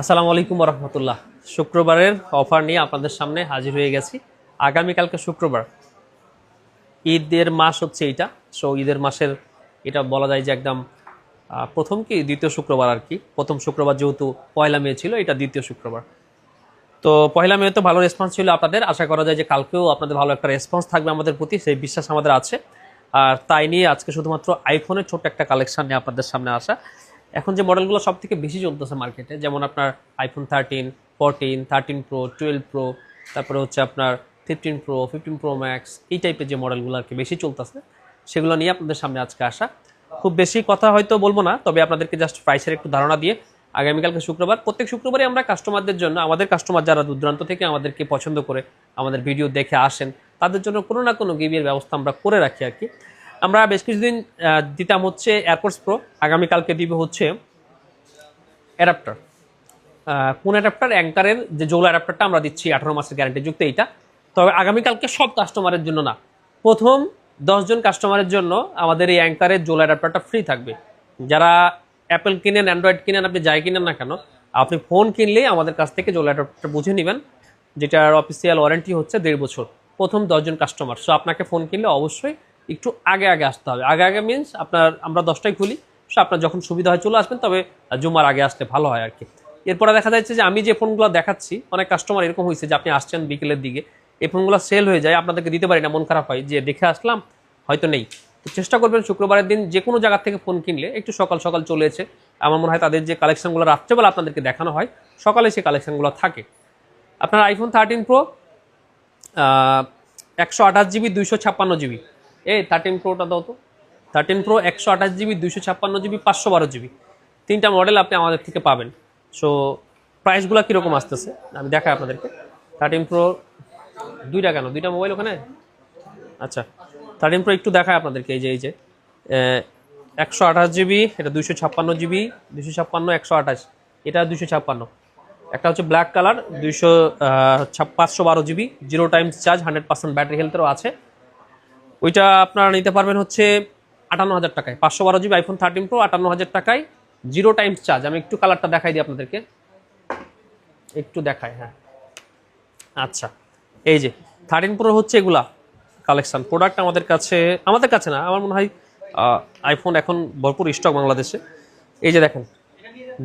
আসসালামু আলাইকুম রহমতুল্লাহ। শুক্রবারের অফার নিয়ে আপনাদের সামনে হাজির হয়ে গেছি। আগামীকালকে শুক্রবার, ঈদের মাস হচ্ছে এইটা। সো ঈদের মাসের এটা বলা যায় যে একদম প্রথম কি দ্বিতীয় শুক্রবার আর কি। প্রথম শুক্রবার যেহেতু পয়লা মে ছিল, এটা দ্বিতীয় শুক্রবার। তো পয়লা মে তো ভালো রেসপন্স ছিল আপনাদের, আশা করা যায় যে কালকেও আপনাদের ভালো একটা রেসপন্স থাকবে আমাদের প্রতি, সেই বিশ্বাস আমাদের আছে। আর তাই নিয়ে আজকে শুধুমাত্র আইফোনের ছোট্ট একটা কালেকশন নিয়ে আপনাদের সামনে আসা। এখন যে মডেলগুলো সব থেকে বেশি চলতেছে মার্কেটে, যেমন আপনার আইফোন 13, 14, 13 প্রো, 12 প্রো, তারপরে হচ্ছে আপনার 15 প্রো, 15 প্রো ম্যাক্স, এই টাইপের যে মডেলগুলো আর কি বেশি চলতেছে, সেগুলো নিয়ে আপনাদের সামনে আজকে আসা। খুব বেশি কথা হয়তো বলবো না, তবে আপনাদেরকে জাস্ট প্রাইসের একটু ধারণা দিয়ে আগামীকালকে শুক্রবার, প্রত্যেক শুক্রবারই আমরা কাস্টমারদের জন্য, আমাদের কাস্টমার যারা দূর দূরান্ত থেকে আমাদেরকে পছন্দ করে আমাদের ভিডিও দেখে আসেন, তাদের জন্য কোনো না কোনো গিভের ব্যবস্থা আমরা করে রাখি আর কি। আমরা বেশ কিছুদিন দিতাম হচ্ছে এয়ারপোর্টস প্রো, আগামীকালকে দিব হচ্ছে অ্যাডাপ্টার। কোন অ্যাডাপ্টার? অ্যাঙ্কারের যে জোল অ্যাডাপ্টারটা আমরা দিচ্ছি 18 মাসের গ্যারান্টি যুক্ত এইটা। তবে আগামীকালকে সব কাস্টমারের জন্য না, প্রথম 10 জন কাস্টমারের জন্য আমাদের এই অ্যাঙ্কারের জোল অ্যাডাপ্টারটা ফ্রি থাকবে। যারা অ্যাপেল কিনেন, অ্যান্ড্রয়েড কিনেন, আপনি যাই কিনেন না কেন, আপনি ফোন কিনলেই আমাদের কাছ থেকে জোল অ্যাডাপ্টারটা বুঝে নেবেন, যেটার অফিসিয়াল ওয়ারেন্টি হচ্ছে 1.5 বছর। প্রথম 10 জন কাস্টমার। সো আপনাকে ফোন কিনলে অবশ্যই একটু আগে আগে আসতে হবে। আগে আগে মিনস আমরা 10টায় খুলি, সো আপনার যখন সুবিধা হয় চলে আসবেন, তবে জুমার আগে আসলে ভালো হয় আর কি। এরপরে দেখা যাচ্ছে যে আমি যে ফোনগুলো দেখাচ্ছি, অনেক কাস্টমার এরকম হয়েছে যে আপনি আসছেন বিকেলের দিকে, এই ফোনগুলো সেল হয়ে যায়, আপনাদেরকে দিতে পারি না, মন খারাপ হয় যে দেখে আসলাম হয়তো নেই। তো চেষ্টা করবেন শুক্রবারের দিন যে কোনো জায়গা থেকে ফোন কিনলে একটু সকাল সকাল চলে এসে, আমার মনে হয় তাদের যে কালেকশনগুলো রাত্রেবেলা আপনাদেরকে দেখানো হয়, সকালে সেই কালেকশনগুলো থাকে। আপনার আইফোন 13 প্রো 128 জিবি 256 জিবি, এই 13 প্রোটা দাও তো। 13 প্রো 128 জিবি 256 জিবি 512 জিবি, তিনটা মডেল আপনি আমাদের থেকে পাবেন। সো প্রাইসগুলো কীরকম আসতেছে আমি দেখাই আপনাদেরকে। 13 প্রো দুইটা কেন, দুইটা মোবাইল ওখানে? আচ্ছা, 13 প্রো একটু দেখায় আপনাদেরকে। এই যে 128 জিবি, এটা 256 জিবি, 256, 128, এটা 256। একটা হচ্ছে black colour 512 GB, 0 times charge, 100% battery হেলথেরও আছে। ওইটা আপনারা নিতে পারবেন হচ্ছে 58,000 টাকায়। 512 জিবি আইফোন 13 প্রো 58,000 টাকায়, 0 টাইমস চার্জ। আমি একটু কালারটা দেখাই দিই আপনাদেরকে, একটু দেখাই। হ্যাঁ, আচ্ছা, এই যে 13 প্রো হচ্ছে এগুলা কালেকশন প্রোডাক্ট আমাদের কাছে না, আমার মনে হয় আইফোন এখন ভরপুর স্টক বাংলাদেশে। এই যে দেখেন,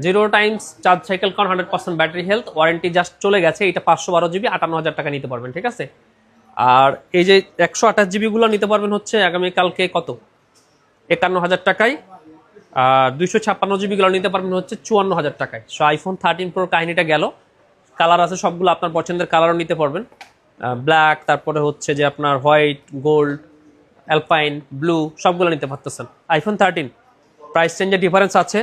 0 times charge cycle count, 100% battery health, warranty just চলে গেছে। এটা 512 জিবি 58,000 টাকা নিতে পারবেন, ঠিক আছে। আর এই যে 128 জিবিগুলো নিতে পারবেন হচ্ছে আগামীকালকে কত, 51,000 টাকায়। আর 256 জিবিগুলো নিতে পারবেন হচ্ছে 54,000 টাকায়। সো আইফোন 13 প্রোর কাহিনীটা গেল। কালার আছে সবগুলো, আপনার পছন্দের কালারও নিতে পারবেন, ব্ল্যাক, তারপরে হচ্ছে যে আপনার হোয়াইট, গোল্ড, অ্যালপাইন, ব্লু, সবগুলো নিতে পারতেছেন। আইফোন 13 প্রাইস রেঞ্জে ডিফারেন্স আছে।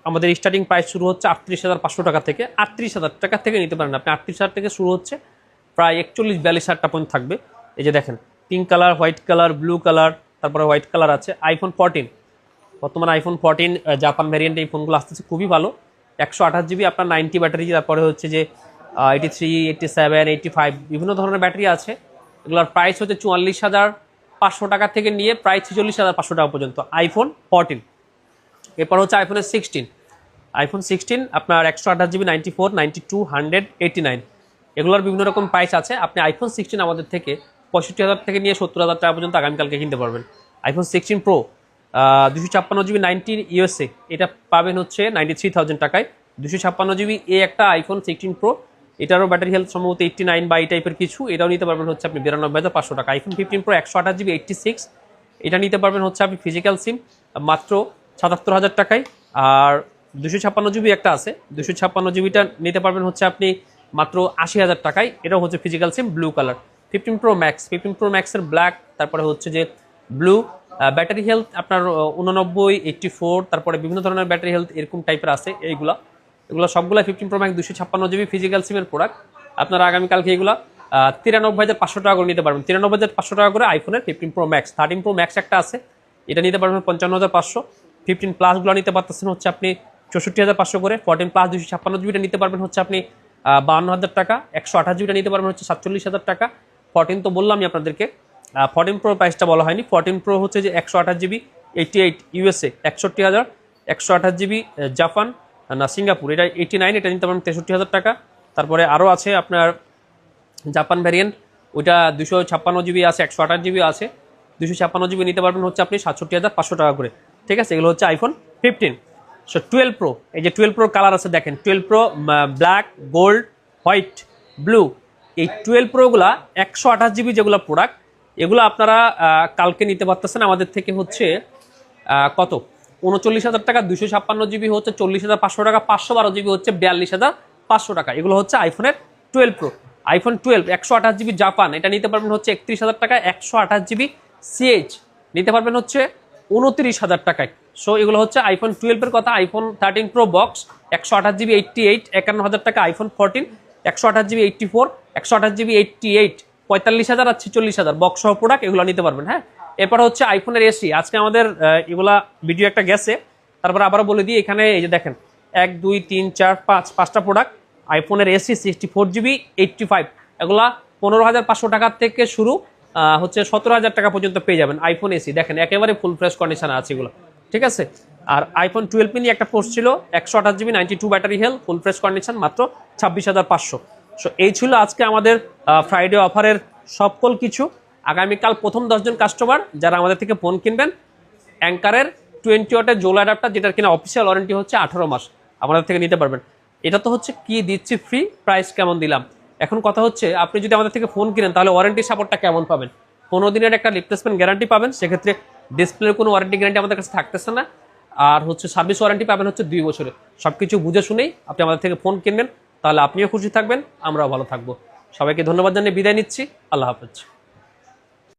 আমাদের স্টার্টিং প্রাইস শুরু হচ্ছে 38,500 টাকা থেকে। 38,000 টাকা থেকে নিতে পারেন আপনি। 38,000 থেকে শুরু হচ্ছে, প্রায় 41-42,000 টাকা পর্যন্ত থাকবে। এই যে দেখেন, pink colour, white colour, blue colour, তারপরে হোয়াইট কালার আছে। আইফোন 14, বর্তমানে আইফোন 14 জাপান ভ্যারিয়েন্ট, এই ফোনগুলো আসতেছে খুবই ভালো। 128 জিবি আপনার 90 ব্যাটারি, তারপরে হচ্ছে যে 83, 87, 85 বিভিন্ন ধরনের ব্যাটারি আছে। এগুলোর প্রাইস হচ্ছে 44,500 টাকা থেকে নিয়ে প্রায় 46,500 টাকা পর্যন্ত আইফোন 14। এরপর হচ্ছে আইফোনের 16, আইফোন 16 আপনার 128 জিবি 94, 92, 100, 89, এগুলোর বিভিন্ন রকম প্রাইস আছে। আপনি আইফোন 16 আমাদের থেকে 65,000 থেকে নিয়ে 70,000 টাকা পর্যন্ত আগামীকালকে কিনতে পারবেন। আইফোন 16 প্রো 256 জিবি 90 ইউএসএ, এটা পাবেন হচ্ছে 93,000 টাকায়। 256 জিবি এই একটা আইফোন 16 প্রো, এটারও ব্যাটারি হেলথ সম্ভবত 89 বা এই টাইপের কিছু, এটাও নিতে পারবেন হচ্ছে আপনি 92,500 টাকা। আইফোন 15 প্রো 128 জিবি 86, এটা নিতে পারবেন হচ্ছে আপনি ফিজিক্যাল সিম মাত্র 77,000 টাকায়। আর 256 জিবি একটা আছে, 256 জিবিটা নিতে পারবেন হচ্ছে আপনি মাত্র 80,000 টাকায়। এটাও হচ্ছে ফিজিক্যাল সিম, blue colour. 15 pro max, 15 pro ম্যাক্সের ব্ল্যাক, তারপরে হচ্ছে যে ব্লু, ব্যাটারি হেলথ আপনার 89, 84, তারপরে বিভিন্ন ধরনের ব্যাটারি হেলথ এরকম টাইপের আছে। এগুলো সবগুলো 15 প্রো ম্যাক্স 256 জিবি ফিজিক্যাল সিমের প্রোডাক্ট। আপনারা আগামীকালকে এগুলো 93,500 টাকা করে নিতে পারবেন। 93,500 টাকা করে আইফোনের 15 প্রো ম্যাক্স। 13 প্রো ম্যাক্স একটা আছে, এটা নিতে পারবেন 55,500। 15 প্লাসগুলো নিতে পারতেছেন হচ্ছে আপনি 64,500 করে। 14 প্লাস 256 জিবিটা নিতে পারবেন হচ্ছে আপনি 52,000 টাকা। 128 জিবিটা নিতে পারবেন হচ্ছে 47,000 টাকা। 14 তো বললামই আপনাদেরকে। 14 প্রো প্রাইসটা বলা হয়নি। 14 প্রো হচ্ছে যে 128 জিবি 88 ইউএসএ 61,000, 128 জিবি জাপান না সিঙ্গাপুর, এটা 89, এটা নিতে পারবেন 63,000 টাকা। তারপরে আরও আছে আপনার জাপান ভ্যারিয়েন্ট, ওইটা 256 জিবি আছে, 128 জিবি আছে। 256 জিবি নিতে পারবেন হচ্ছে আপনি 67,500 টাকা করে, ঠিক আছে। এগুলো হচ্ছে আইফোন 15। সো 12 প্রো, এই যে 12 প্রোর কালার আছে দেখেন, 12 pro black, gold, white, blue. এই 12 প্রোগুলা 128 জিবি যেগুলো প্রোডাক্ট, এগুলো আপনারা কালকে নিতে পারতেছেন আমাদের থেকে হচ্ছে কত 39,000 টাকা। 256 জিবি হচ্ছে 40,500 টাকা, 512 জিবি হচ্ছে 42,500 টাকা। এগুলো হচ্ছে আইফোনের 12 প্রো। আইফোন 12 128 জিবি জাপান, এটা নিতে পারবেন হচ্ছে 31,000 টাকা। 128 জিবি সিএইচ নিতে পারবেন হচ্ছে 29,000 টাকায়। সো এগুলো হচ্ছে আইফোন 12 এর কথা। আইফোন 13 প্রো বক্স 128 জিবি 88, 51,000 টাকা। আইফোন 14 128 জিবি 84, 128 জিবি 88, 45,000 আর 46,000 বক্স সহ প্রোডাক্ট, এগুলো নিতে পারবেন। হ্যাঁ, এরপর হচ্ছে আইফোনের এসি। আজকে আমাদের এগুলা ভিডিও একটা গেছে, তারপর আবারও বলে দিই। এখানে এই যে দেখেন 1 2 3 4 5টা প্রোডাক্ট আইফোনের এসি 64 জিবি 85, এগুলা 15,500 টাকার থেকে শুরু হচ্ছে 17,000 টাকা পর্যন্ত পেয়ে যাবেন আইফোন এসি। দেখেন একেবারে ফুল ফ্রেশ কন্ডিশনে আছে এগুলো, ঠিক আছে। আর আইফোন 12 মিনি একটা পোস্ট ছিল 128 GB 92 battery health, full fresh condition, মাত্র 26,500। সো এই ছিল আজকে আমাদের ফ্রাইডে অফারের সকল কিছু। আগামীকাল প্রথম 10 জন কাস্টমার যারা আমাদের থেকে ফোন কিনবেন, অ্যাঙ্কারের 20 ওয়াটের জোল অ্যাডাপ্টার, যেটার কিনা অফিসিয়াল ওয়ারেন্টি হচ্ছে 18 মাস, আমাদের থেকে নিতে পারবেন। এটা তো হচ্ছে কি দিচ্ছি ফ্রি, প্রাইস কেমন দিলাম। এখন কথা হচ্ছে আপনি যদি আমাদের থেকে ফোন কিনেন তাহলে ওয়ারেন্টি সাপোর্টটা কেমন পাবেন। 15 দিনের একটা রিপ্লেসমেন্ট গ্যারান্টি পাবেন, সেক্ষেত্রে ডিসপ্লের কোনো ওয়ারেন্টি গ্যারান্টি আমাদের কাছে থাকতেছে না। আর হচ্ছে সার্ভিস ওয়ারেন্টি পাবেন হচ্ছে 2 বছরে। সবকিছু বুঝে শুনেই আপনি আমাদের থেকে ফোন কিনবেন, তাহলে আপনিও খুশি থাকবেন, আমরাও ভালো থাকবো। সবাইকে ধন্যবাদ জানিয়ে বিদায় নিচ্ছি। আল্লাহ হাফেজ।